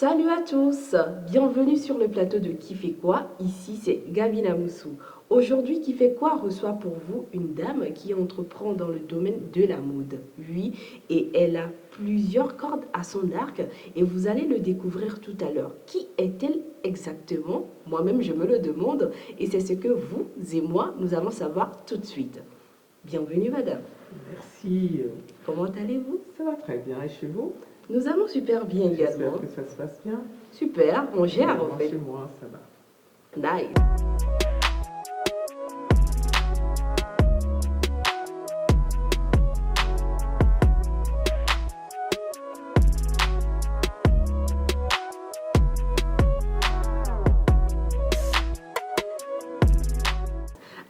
Salut à tous, bienvenue sur le plateau de Qui fait quoi. Ici c'est Gabina Moussou. Aujourd'hui Qui fait quoi reçoit pour vous une dame qui entreprend dans le domaine de la mode. Oui, et elle a plusieurs cordes à son arc et vous allez le découvrir tout à l'heure. Qui est-elle exactement? Moi-même je me le demande et c'est ce que vous et moi nous allons savoir tout de suite. Bienvenue madame. Merci. Comment allez-vous? Ça va très bien. Et chez vous? Nous allons super bien J'espère également. que ça se passe bien. Super, on gère en Également fait. chez moi, ça va. Nice.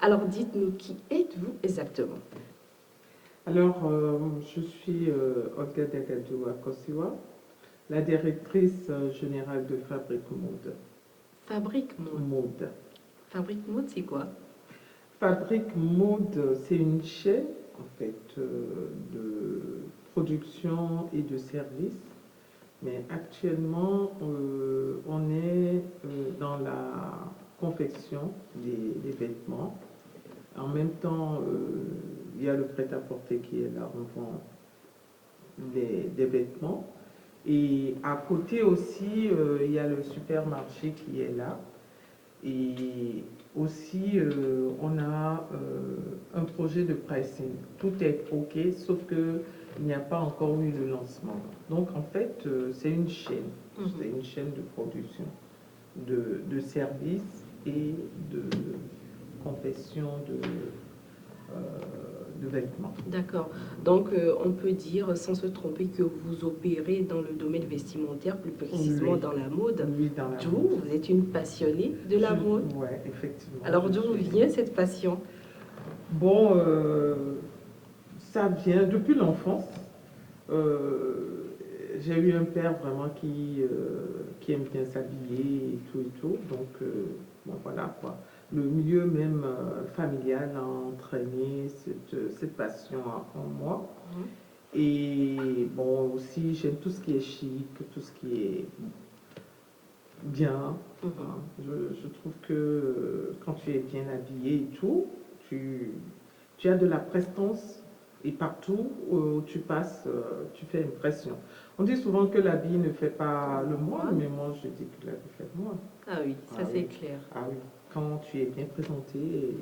Alors dites-nous qui êtes-vous exactement? Alors, je suis Olga Dagadou Akosiwa, la directrice générale de Fabrique Mode. Fabrique Mode. Mode. Fabrique Mode, c'est quoi? Fabrique Mode, c'est une chaîne en fait de production et de services. Mais actuellement, on est dans la confection des vêtements. En même temps, il y a le prêt-à-porter qui est là, on vend des vêtements. Et à côté aussi, il y a le supermarché qui est là. Et aussi, on a un projet de pricing. Tout est OK, sauf que il n'y a pas encore eu le lancement. Donc, en fait, c'est une chaîne. C'est une chaîne de production, de services et de confection euh, de vêtements. D'accord. Donc on peut dire sans se tromper que vous opérez dans le domaine vestimentaire, plus précisément Oui. dans la mode. Oui, dans la D'où mode. vous êtes une passionnée de la mode. Oui, effectivement. Alors d'où vient cette passion? Bon, ça vient depuis l'enfance. J'ai eu un père vraiment qui aime bien s'habiller et tout. Donc, bon, voilà quoi. Le milieu même familial a entraîné cette passion en moi. Et bon, aussi, j'aime tout ce qui est chic, tout ce qui est bien. Hein. Je trouve que quand tu es bien habillé et tout, tu as de la prestance et partout où tu passes, tu fais impression. On dit souvent que l'habit ne fait pas le moine, mais moi je dis que l'habit fait le moine. Ah oui, ça c'est clair. Ah oui, quand tu es bien présenté,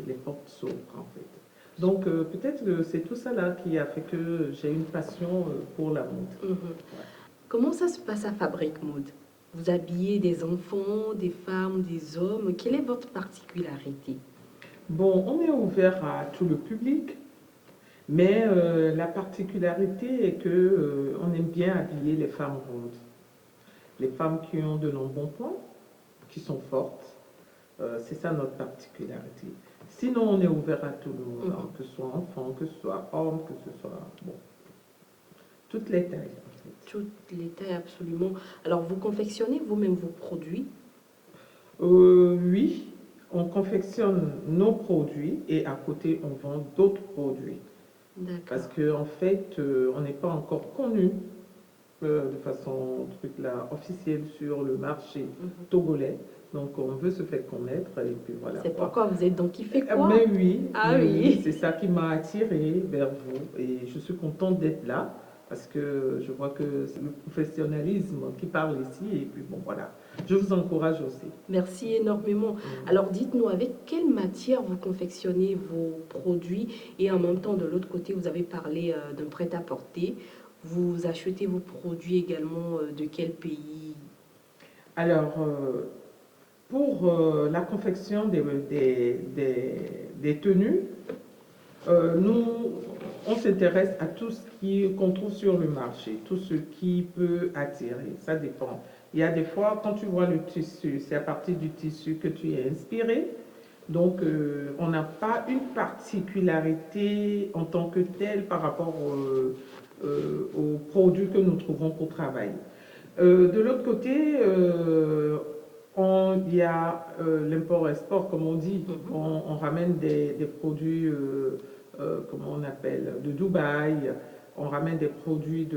les portes s'ouvrent en fait. Donc peut-être que c'est tout ça là qui a fait que j'ai une passion pour la mode. Comment ça se passe à Fabrique Mode? Vous habillez des enfants, des femmes, des hommes. Quelle est votre particularité? Bon, on est ouvert à tout le public, mais la particularité est que on aime bien habiller les femmes rondes. Les femmes qui ont de l'embonpoint, qui sont fortes, c'est ça notre particularité. Sinon, on est ouvert à tout le monde, hein, que ce soit enfant, que ce soit homme, que ce soit... Bon, toutes les tailles, en fait. Toutes les tailles, absolument. Alors, vous confectionnez vous-même vos produits? Oui, on confectionne nos produits et à côté, on vend d'autres produits. Parce qu'en fait, on n'est pas encore connu de façon officielle sur le marché togolais. Donc, on veut se faire connaître et puis voilà. C'est pourquoi vous êtes dans Qui fait quoi? Mais oui, ah oui. c'est ça qui m'a attiré vers vous et je suis contente d'être là parce que je vois que c'est le professionnalisme qui parle ici et puis bon voilà, je vous encourage aussi. Merci énormément. Alors dites-nous, avec quelle matière vous confectionnez vos produits et en même temps de l'autre côté vous avez parlé d'un prêt-à-porter. Vous achetez vos produits également de quel pays? Alors, pour la confection des tenues, nous, on s'intéresse à tout ce qu'on trouve sur le marché, tout ce qui peut attirer, ça dépend. Il y a des fois, quand tu vois le tissu, c'est à partir du tissu que tu es inspiré. Donc, on n'a pas une particularité en tant que telle par rapport aux produits que nous trouvons pour travailler. De l'autre côté, il y a l'import-export, comme on dit. On ramène des produits, comment on appelle, de Dubaï. On ramène des produits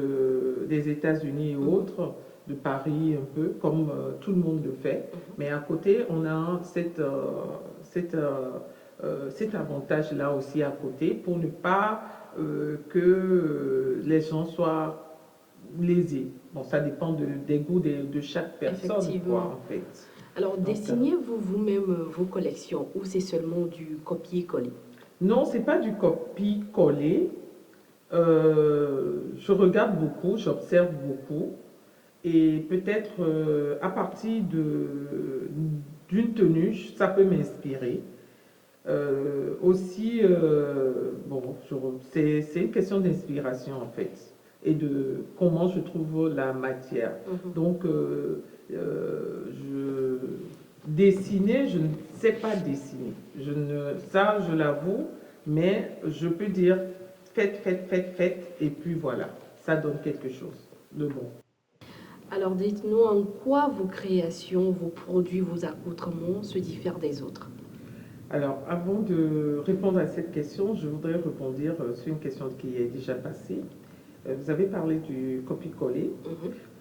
des États-Unis et autres. de Paris un peu, comme tout le monde le fait. Mais à côté, on a cet avantage-là aussi à côté pour ne pas que les gens soient lésés. Bon, ça dépend des goûts de chaque personne, quoi, Effectivement. en fait. Alors, Donc, dessinez-vous vous-même vos collections ou c'est seulement du copier-coller? non, c'est pas du copie-coller. Je regarde beaucoup, j'observe beaucoup. Et peut-être à partir d'une tenue, ça peut m'inspirer. Aussi, bon, c'est une question d'inspiration en fait et de comment je trouve la matière. Donc, dessiner, je ne sais pas dessiner. Ça, je l'avoue, mais je peux dire faites, faites, faites, faites, et puis voilà, ça donne quelque chose de bon. Alors, dites-nous en quoi vos créations, vos produits, vos accoutrements se diffèrent des autres. Alors, avant de répondre à cette question, je voudrais répondre sur une question qui est déjà passée. Vous avez parlé du copier-coller.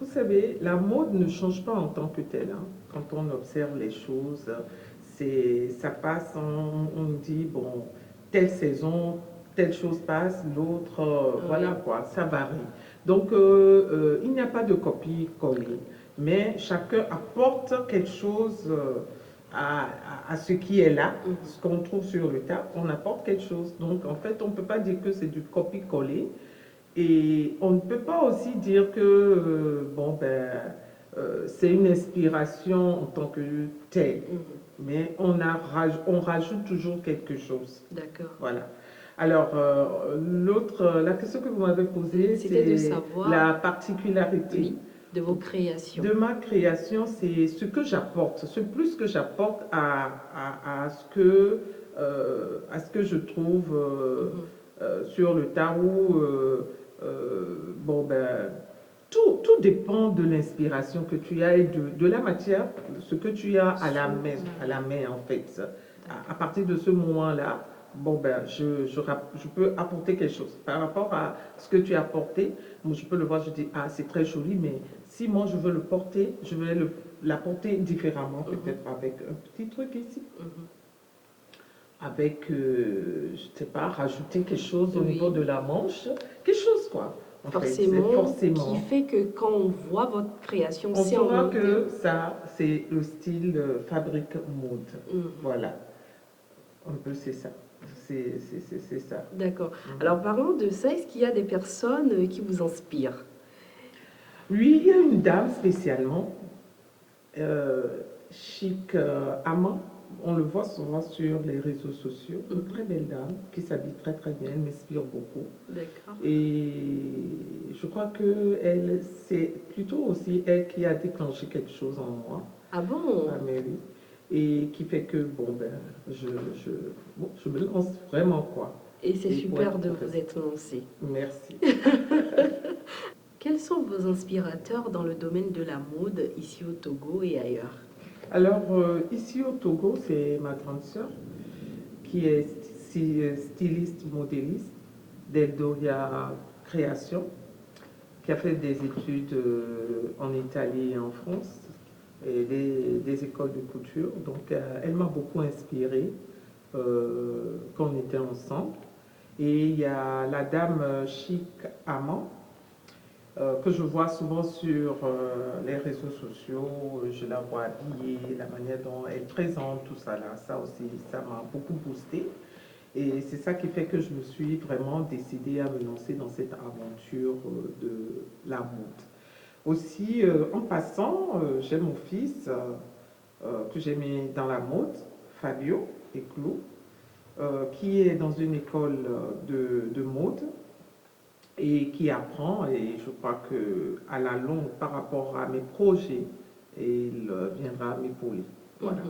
Vous savez, la mode ne change pas en tant que telle, hein. Quand on observe les choses, ça passe, on dit, bon, telle saison, telle chose passe, l'autre, voilà quoi, ça varie. Donc, il n'y a pas de copier-coller, mais chacun apporte quelque chose à ce qui est là, ce qu'on trouve sur le tas, on apporte quelque chose. Donc, en fait, on ne peut pas dire que c'est du copier-coller. Et on ne peut pas aussi dire que bon, ben, c'est une inspiration en tant que telle, mais on rajoute toujours quelque chose. D'accord. Voilà. Alors, la question que vous m'avez posée, C'était de c'est savoir, la particularité. oui, de vos créations. De ma création, c'est ce que j'apporte, ce plus que j'apporte à ce que je trouve sur le tas où, bon, ben, tout dépend de l'inspiration que tu as et de la matière, ce que tu as à la main en fait. À partir de ce moment-là, bon, ben, je peux apporter quelque chose. Par rapport à ce que tu as apporté, moi, je peux le voir, je dis, ah, c'est très joli, mais si moi je veux le porter, je vais l'apporter différemment, peut-être avec un petit truc ici. Avec, je ne sais pas, rajouter quelque chose au niveau de la manche, quelque chose quoi. Forcément, qui fait que quand on voit votre création, on saura que ça, c'est le style fabrique mode. Voilà, un peu c'est ça. C'est ça. D'accord. Alors parlons de ça, est-ce qu'il y a des personnes qui vous inspirent? Oui, il y a une dame spécialement, Chic Amant. On le voit souvent sur les réseaux sociaux. Une très belle dame qui s'habille très très bien, elle m'inspire beaucoup. D'accord. Et je crois que c'est plutôt aussi elle qui a déclenché quelque chose en moi. Ah bon? Ah, mais oui. Et qui fait que, bon, ben, je me lance vraiment quoi. Et c'est super de vous être lancé. Merci. Quels sont vos inspirateurs dans le domaine de la mode ici au Togo et ailleurs? Alors, ici au Togo, c'est ma grande sœur qui est styliste, modéliste d'Eldoria Création, qui a fait des études en Italie et en France, et des écoles de couture. Donc, elle m'a beaucoup inspirée quand on était ensemble. Et il y a la dame Chic Amant, que je vois souvent sur les réseaux sociaux. Je la vois habillée, la manière dont elle présente, tout ça là, ça aussi, ça m'a beaucoup boosté. Et c'est ça qui fait que je me suis vraiment décidée à me lancer dans cette aventure de la mode. Aussi, en passant, j'ai mon fils que j'ai mis dans la mode, Fabio Eclou, qui est dans une école de mode et qui apprend, et je crois qu'à la longue, par rapport à mes projets, il viendra m'épauler. Voilà.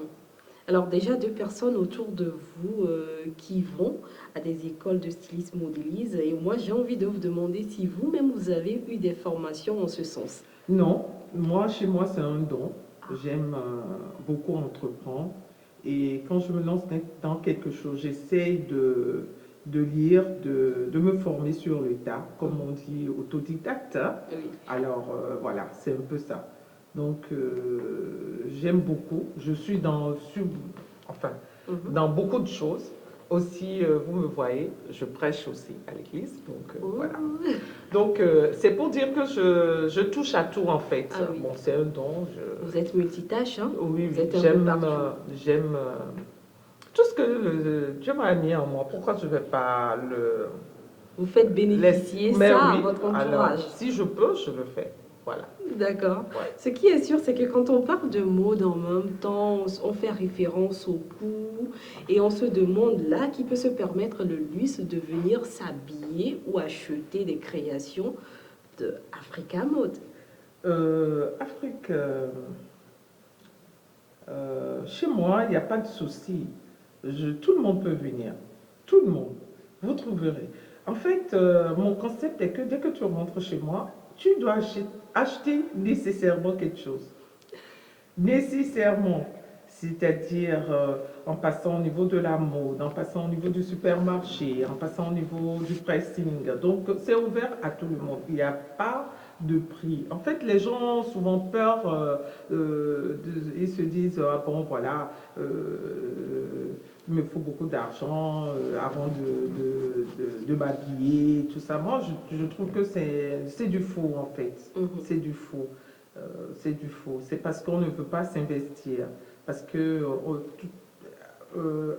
Alors déjà, deux personnes autour de vous qui vont à des écoles de stylisme modélise, et moi j'ai envie de vous demander si vous-même vous avez eu des formations en ce sens. Non, moi, chez moi, c'est un don. J'aime beaucoup entreprendre. Et quand je me lance dans quelque chose, j'essaye de lire, de me former sur le tas, comme on dit, autodidacte, hein. Oui. Alors voilà, c'est un peu ça. Donc j'aime beaucoup. Je suis enfin, dans beaucoup de choses. Aussi, vous me voyez, je prêche aussi à l'église. Donc voilà. Donc c'est pour dire que je touche à tout en fait. Ah oui. Bon, c'est un don. Vous êtes multitâche, hein? Oui, Vous oui, êtes un peu partout. j'aime tout ce que Dieu m'a mis en moi. Pourquoi je ne vais pas Vous faites bénéficier Mais ça à oui, votre entourage. alors, si je peux, je le fais. Voilà. D'accord. Ouais. Ce qui est sûr, c'est que quand on parle de mode en même temps, on fait référence au coût et on se demande là qui peut se permettre le luxe de venir s'habiller ou acheter des créations de Africa Mode. Afrique, chez moi, il n'y a pas de souci. Tout le monde peut venir. Tout le monde. Vous trouverez. En fait, mon concept est que dès que tu rentres chez moi, tu dois acheter nécessairement quelque chose. Nécessairement. C'est-à-dire en passant au niveau de la mode, en passant au niveau du supermarché, en passant au niveau du pricing. Donc, c'est ouvert à tout le monde. Il n'y a pas de prix. En fait, les gens ont souvent peur, ils se disent, ah bon, voilà, il me faut beaucoup d'argent avant de m'habiller, tout ça. Moi, je trouve que c'est du faux, en fait. C'est du faux. C'est du faux. C'est parce qu'on ne veut pas s'investir. Parce que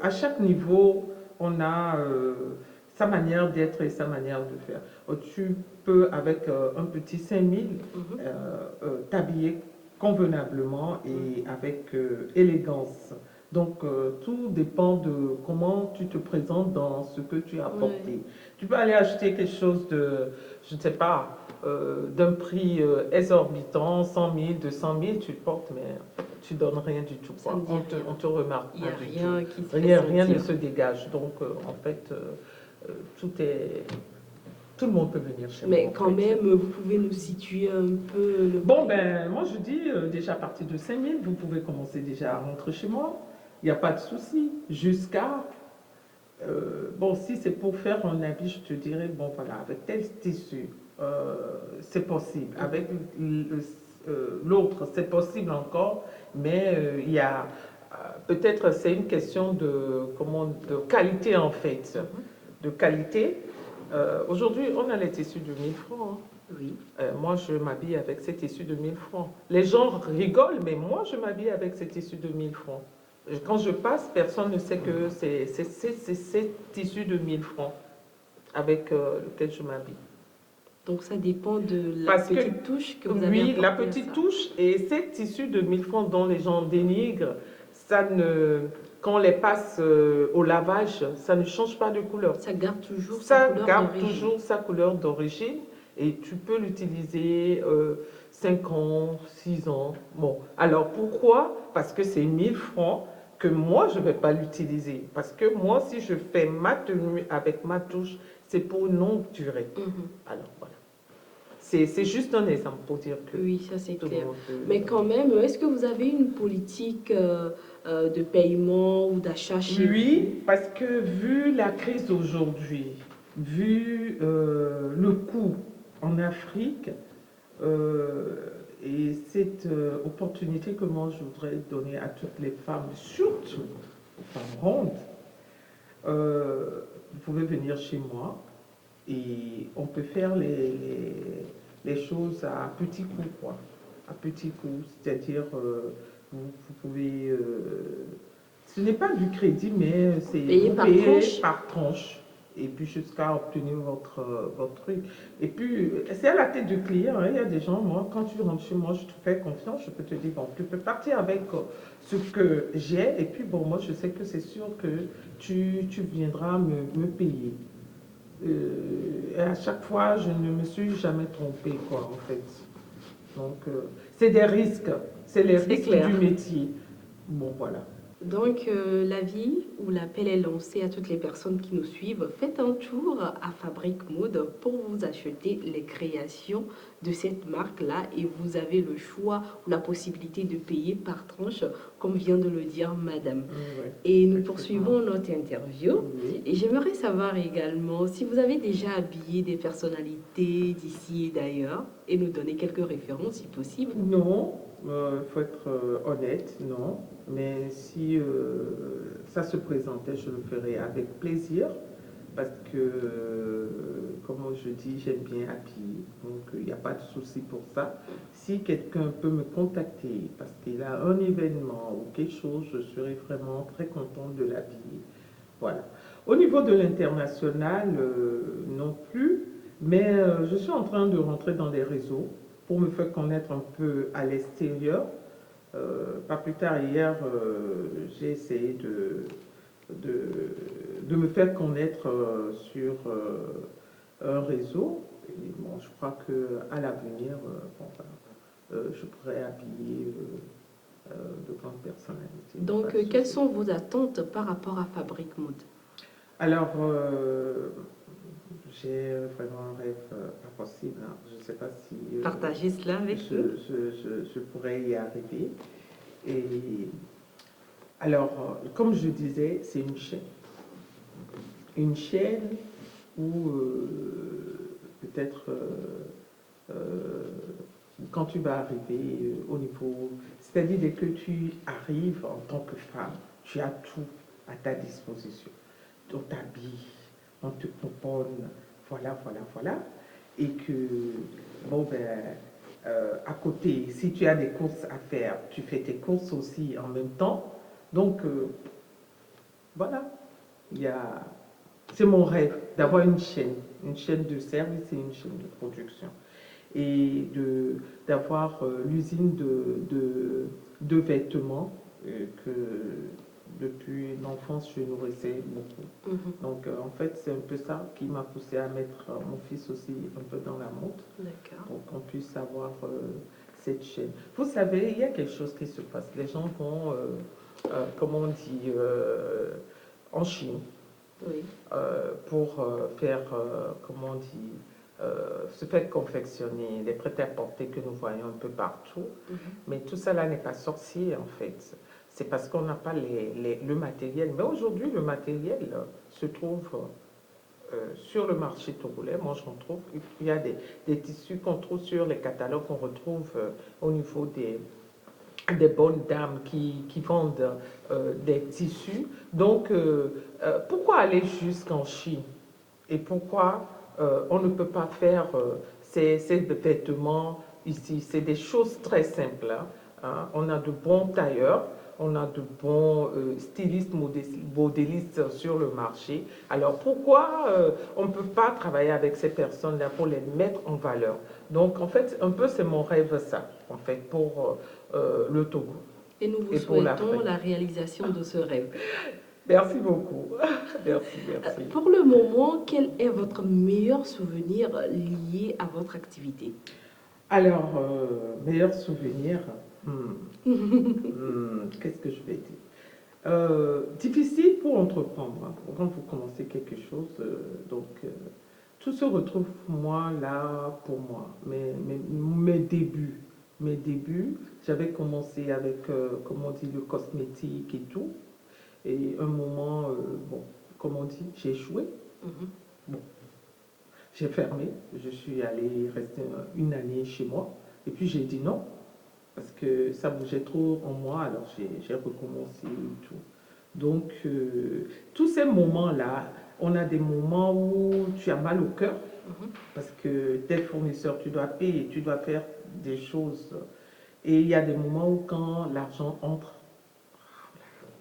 à chaque niveau, on a sa manière d'être et sa manière de faire. Tu peux, avec un petit 5000, t'habiller convenablement et avec élégance. Donc, tout dépend de comment tu te présentes dans ce que tu as apporté. Oui. Tu peux aller acheter quelque chose de, je ne sais pas, d'un prix exorbitant, 100 000, 200 000, tu le portes, mais tu donnes rien du tout. Quoi. On te remarque Il n'y a pas du rien tout. qui se Rien ne sentir. se dégage. Donc, en fait, tout le monde peut venir chez moi. Mais quand même, vous pouvez nous situer un peu le Bon, prix. ben, moi je dis, déjà à partir de 5 000, vous pouvez commencer déjà à rentrer chez moi. Il n'y a pas de souci. Jusqu'à bon, si c'est pour faire un habit, je te dirais, bon voilà, avec tel tissu, c'est possible. Avec l'autre, c'est possible encore, mais il y a, peut-être c'est une question de qualité en fait. De qualité. Aujourd'hui, on a les tissus de 1000 francs. Hein. Oui. Moi, je m'habille avec ces tissus de 1000 francs. Les gens rigolent, mais moi, je m'habille avec ces tissus de 1000 francs. Quand je passe, personne ne sait que c'est ces tissus de 1000 francs avec lequel je m'habille. Donc ça dépend de la petite touche que vous avez Oui, la apportée à petite ça. touche et ces tissus de 1000 francs dont les gens dénigrent, quand on les passe au lavage, ça ne change pas de couleur. Ça garde toujours Ça sa couleur garde d'origine. toujours sa couleur d'origine et tu peux l'utiliser 5 ans, 6 ans. Bon, alors pourquoi? Parce que c'est 1000 francs que moi, je ne vais pas l'utiliser. Parce que moi, si je fais ma tenue avec ma touche, c'est pour une longue durée. Alors, voilà. C'est juste un exemple pour dire que... Oui, ça c'est tout le clair. monde peut- Mais quand même, est-ce que vous avez une politique de paiement ou d'achat chez vous? Oui, parce que vu la crise d'aujourd'hui, vu le coût en Afrique, et cette opportunité que moi je voudrais donner à toutes les femmes, surtout aux femmes rondes, vous pouvez venir chez moi et on peut faire les choses à petits coups, quoi. À petits coups, c'est-à-dire vous pouvez... ce n'est pas du crédit, mais c'est Payer vous par payez tranche. par tranche. Et puis jusqu'à obtenir votre truc. Et puis, c'est à la tête du client. Hein. Il y a des gens, moi, quand tu rentres chez moi, je te fais confiance, je peux te dire, bon, tu peux partir avec ce que j'ai. Et puis, bon, moi, je sais que c'est sûr que tu viendras me payer. Et à chaque fois, je ne me suis jamais trompée, quoi, en fait. Donc, c'est des risques. C'est les risques clair. du métier. Bon, voilà. Donc, l'avis ou l'appel est lancé à toutes les personnes qui nous suivent. Faites un tour à Fabrique Mode pour vous acheter les créations de cette marque-là et vous avez le choix ou la possibilité de payer par tranche, comme vient de le dire Madame. Oui, Et nous effectivement. poursuivons notre interview. Oui. Et j'aimerais savoir également si vous avez déjà habillé des personnalités d'ici et d'ailleurs et nous donner quelques références si possible. Non, il faut être honnête, non. Mais si ça se présentait, je le ferais avec plaisir parce que, comme je dis, j'aime bien habiller. Donc, il n'y a pas de souci pour ça. Si quelqu'un peut me contacter parce qu'il a un événement ou quelque chose, je serais vraiment très contente de l'habiller. Voilà. Au niveau de l'international, non plus, mais je suis en train de rentrer dans les réseaux pour me faire connaître un peu à l'extérieur. Pas plus tard hier, j'ai essayé de, de me faire connaître sur un réseau. Et bon, je crois qu'à l'avenir, bon, je pourrais habiller de grandes personnalités. Donc, Pas de quelles souci. sont vos attentes par rapport à Fabrique Mode? Alors, j'ai vraiment un rêve pas possible, hein. Je ne sais pas si Partagez cela avec nous. je pourrais y arriver. Et alors, comme je disais, c'est une chaîne. Une chaîne où peut-être euh, quand tu vas arriver au niveau, c'est-à-dire dès que tu arrives en tant que femme, tu as tout à ta disposition. On t'habille, on te propose, voilà, voilà, voilà. Et que, bon, ben, à côté, si tu as des courses à faire, tu fais tes courses aussi en même temps. Donc, voilà, il y a, c'est mon rêve d'avoir une chaîne de service et une chaîne de production. Et d'avoir l'usine de vêtements que depuis l'enfance je nourrissais beaucoup. Mhm. Donc en fait c'est un peu ça qui m'a poussé à mettre mon fils aussi un peu dans la montre D'accord. pour qu'on puisse avoir cette chaîne. Vous savez, il y a quelque chose qui se passe. Les gens vont, comme on dit, en Chine Oui. pour faire, comment on dit, se faire confectionner les prêt-à-porter que nous voyons un peu partout. Mhm. Mais tout ça là n'est pas sorcier en fait. C'est parce qu'on n'a pas le matériel. Mais aujourd'hui, le matériel se trouve sur le marché togolais. Moi, j'en trouve. Il y a des tissus qu'on trouve sur les catalogues, qu'on retrouve au niveau des bonnes dames qui vendent des tissus. Donc, pourquoi aller jusqu'en Chine? Et pourquoi on ne peut pas faire ces vêtements ici? C'est des choses très simples, hein. On a de bons tailleurs, on a de bons stylistes, modélistes sur le marché. Alors pourquoi on ne peut pas travailler avec ces personnes-là pour les mettre en valeur? Donc en fait, un peu c'est mon rêve ça, en fait, pour le Togo Et nous vous et pour souhaitons l'Afrique. la réalisation de ce rêve. Merci beaucoup. Merci, merci. Pour le moment, quel est votre meilleur souvenir lié à votre activité? Alors, meilleur souvenir, qu'est-ce que je vais dire? Difficile pour entreprendre, hein, quand vous commencez quelque chose. Donc, tout se retrouve moi là pour moi. Mes débuts, j'avais commencé avec, comment on dit, le cosmétique et tout. Et un moment, bon, comme on dit, j'ai échoué. Mhm. Bon, j'ai fermé. Je suis allée rester une année chez moi. Et puis j'ai dit non, parce que ça bougeait trop en moi, alors j'ai recommencé et tout. Donc, tous ces moments-là, on a des moments où tu as mal au cœur, Mhm. parce que tes fournisseurs, tu dois payer, tu dois faire des choses. Et il y a des moments où quand l'argent entre,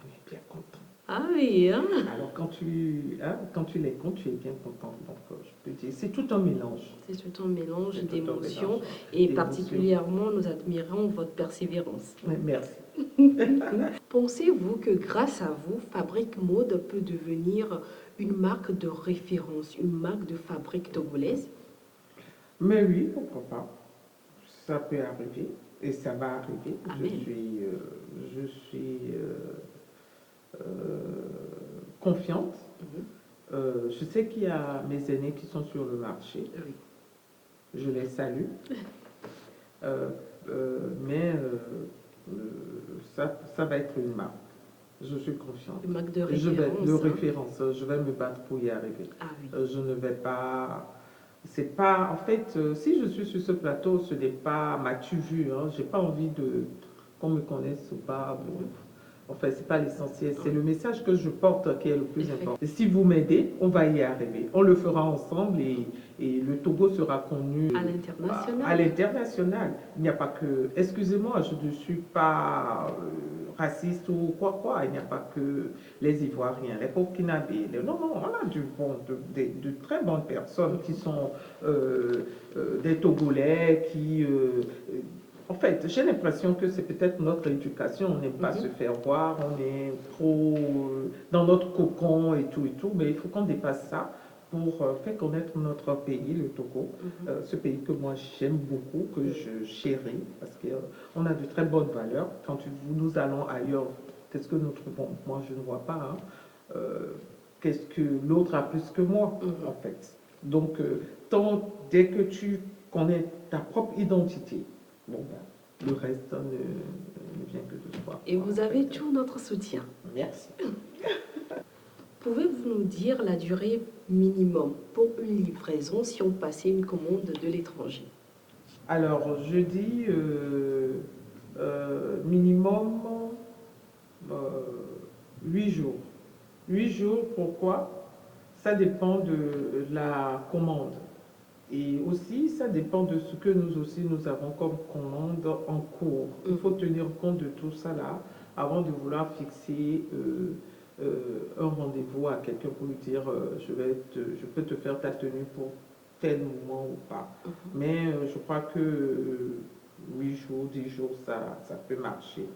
on est bien content. Ah oui, hein? Alors quand tu les comptes, tu es bien content. Donc, je peux dire, c'est tout un mélange. C'est tout un mélange C'est tout un d'émotions mélange et d'émotions. particulièrement nous admirons votre persévérance. Merci. Pensez-vous que grâce à vous, Fabrique Mode peut devenir une marque de référence, une marque de fabrique togolaise? Mais oui, pourquoi pas. Ça peut arriver et ça va arriver. Amen. Je suis confiante. Mhm. Je sais qu'il y a mes aînés qui sont sur le marché. Oui. Je les salue. Mais ça va être une marque. Je suis confiante. Une marque de Je vais référence. de Hein. référence. Je vais me battre pour y arriver. Ah oui. Je ne vais pas. C'est pas. En fait, si je suis sur ce plateau, ce n'est pas m'as-tu vu. Hein. J'ai pas envie de qu'on me connaisse ou pas. Bon. Mhm. Enfin, c'est pas l'essentiel. C'est le message que je porte qui est le plus important. Effectivement. Et si vous m'aidez, on va y arriver. On le fera ensemble et le Togo sera connu À à l'international. l'international. Il n'y a pas que, excusez-moi, je ne suis pas raciste ou quoi, il n'y a pas que les Ivoiriens, les Burkinabés. Non, non, on a de très bonnes personnes qui sont des Togolais, qui en fait, j'ai l'impression que c'est peut-être notre éducation, on n'aime pas se faire voir, on est trop dans notre cocon et tout, mais il faut qu'on dépasse ça pour faire connaître notre pays, le Togo, ce pays que moi j'aime beaucoup, que je chéris, parce qu'on a de très bonnes valeurs. Quand nous allons ailleurs, qu'est-ce que nous trouvons? Moi je ne vois pas. Hein. Qu'est-ce que l'autre a plus que moi, en fait. Donc, dès que tu connais ta propre identité, bon, ben, le reste ne vient que de soi. Et vous avez tout notre soutien. Merci. Pouvez-vous nous dire la durée minimum pour une livraison si on passait une commande de l'étranger? Alors, je dis minimum 8 jours. 8 jours, pourquoi? Ça dépend de la commande. Et aussi, ça dépend de ce que nous aussi nous avons comme commande en cours. Il faut tenir compte de tout ça là avant de vouloir fixer un rendez-vous à quelqu'un pour lui dire je peux te faire ta tenue pour tel moment ou pas. Mais je crois que 8 jours, 10 jours, ça peut marcher.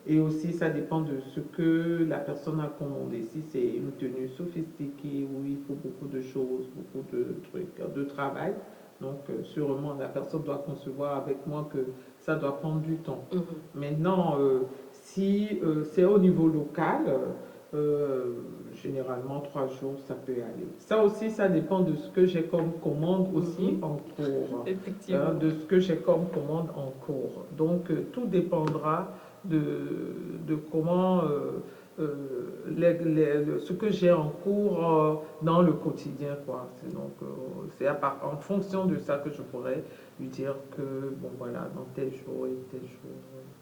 Et aussi, ça dépend de ce que la personne a commandé. Si c'est une tenue sophistiquée où il faut beaucoup de choses, beaucoup de trucs, de travail, donc sûrement la personne doit concevoir avec moi que ça doit prendre du temps. Maintenant, si c'est au niveau local, généralement 3 jours, ça peut aller. Ça aussi, ça dépend de ce que j'ai comme commande aussi en cours. Effectivement. De ce que j'ai comme commande en cours. Donc, tout dépendra de comment ce que j'ai en cours dans le quotidien, quoi. Donc, c'est en fonction de ça que je pourrais lui dire que, bon, voilà, dans tel jour et tel jour.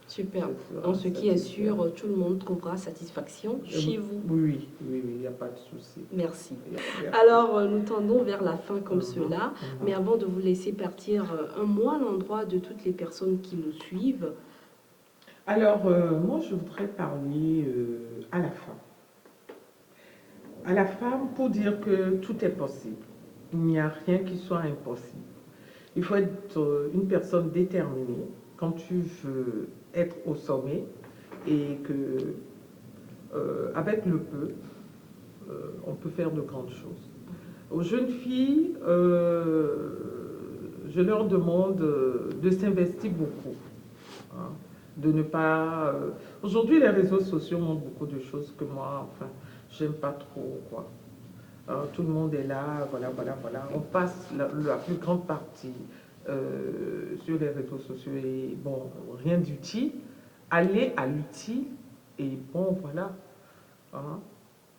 Super. Donc, ce qui est sûr, tout le monde trouvera satisfaction chez vous. Oui, il n'y a pas de souci. Merci. Alors, nous tendons vers la fin comme cela, mais avant de vous laisser partir, un mot à l'endroit de toutes les personnes qui nous suivent. Alors, moi, je voudrais parler à la femme. À la femme pour dire que tout est possible. Il n'y a rien qui soit impossible. Il faut être une personne déterminée quand tu veux être au sommet et que avec le peu, on peut faire de grandes choses. Aux jeunes filles, je leur demande de s'investir beaucoup. Hein, de ne pas... Aujourd'hui, les réseaux sociaux montrent beaucoup de choses que moi, enfin, j'aime pas trop, quoi. Tout le monde est là, voilà. On passe la plus grande partie sur les réseaux sociaux et bon, rien d'utile. Aller à l'utile et bon, voilà. Hein.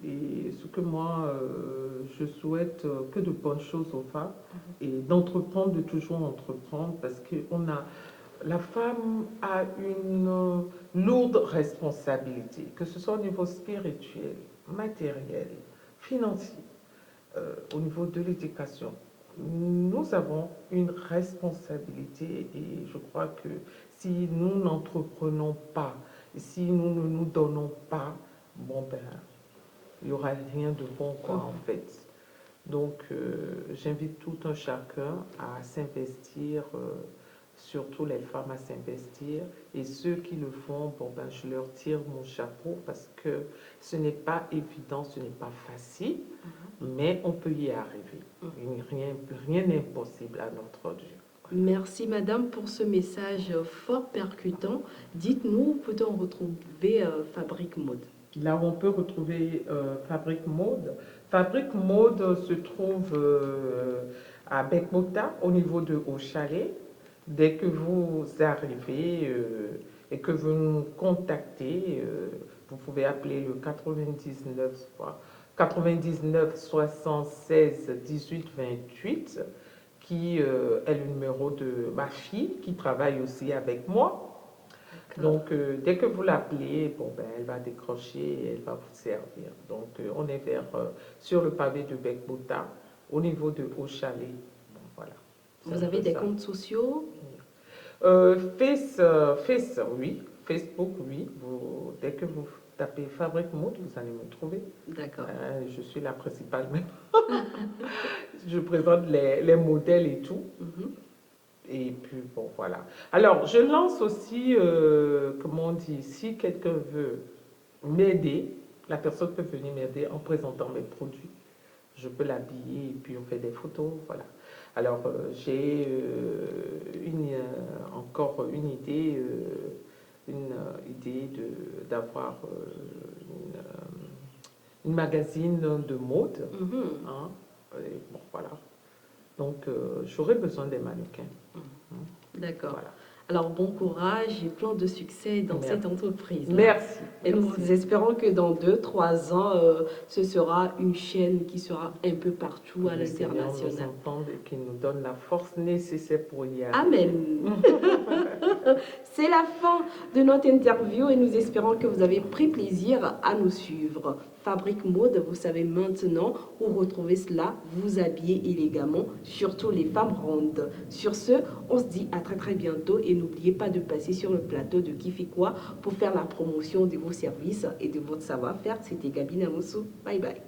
Et ce que moi, je souhaite que de bonnes choses aux femmes et d'entreprendre, de toujours entreprendre parce que la femme a une lourde responsabilité, que ce soit au niveau spirituel, matériel, financier, au niveau de l'éducation. Nous avons une responsabilité et je crois que si nous n'entreprenons pas, si nous ne nous donnons pas, bon ben, il n'y aura rien de bon quoi en fait. Donc j'invite tout un chacun à s'investir, surtout les femmes à s'investir et ceux qui le font, bon ben je leur tire mon chapeau parce que ce n'est pas évident, ce n'est pas facile, mais on peut y arriver. Rien n'est impossible à notre Dieu. Merci madame pour ce message fort percutant. Dites-nous, où peut-on retrouver Fabrique Mode? Là où on peut retrouver Fabrique Mode. Fabrique Mode se trouve à Bekmota, au niveau de Haut-Chalet. Dès que vous arrivez et que vous nous contactez, vous pouvez appeler le 99 76 18 28, qui est le numéro de ma fille qui travaille aussi avec moi. Donc, dès que vous l'appelez, bon, ben, elle va décrocher et elle va vous servir. Donc, on est sur le pavé de Bekmota, au niveau de Haut-Chalet. Bon, voilà. Vous avez des comptes sociaux? Oui. Facebook, oui. Dès que vous tapez Fabrique Mode, vous allez me trouver. D'accord. Je suis la principale même. Je présente les modèles et tout. Et puis, bon, voilà. Alors, je lance aussi, comment on dit, si quelqu'un veut m'aider, la personne peut venir m'aider en présentant mes produits. Je peux l'habiller et puis on fait des photos, voilà. Alors, j'ai encore une idée, d'avoir une magazine de mode. Hein, et bon, voilà. Donc, j'aurais besoin des mannequins. D'accord. Voilà. Alors, bon courage et plein de succès dans cette entreprise. Merci. Et nous espérons que dans 2-3 ans, ce sera une chaîne qui sera un peu partout à l'international. Et qui nous donne la force nécessaire pour y aller. Amen. C'est la fin de notre interview et nous espérons que vous avez pris plaisir à nous suivre. Fabrique Mode, vous savez maintenant où retrouver cela, vous habiller élégamment, surtout les femmes rondes. Sur ce, on se dit à très très bientôt et n'oubliez pas de passer sur le plateau de Qui fait quoi pour faire la promotion de vos services et de votre savoir-faire. C'était Gabi Namoussou. Bye bye.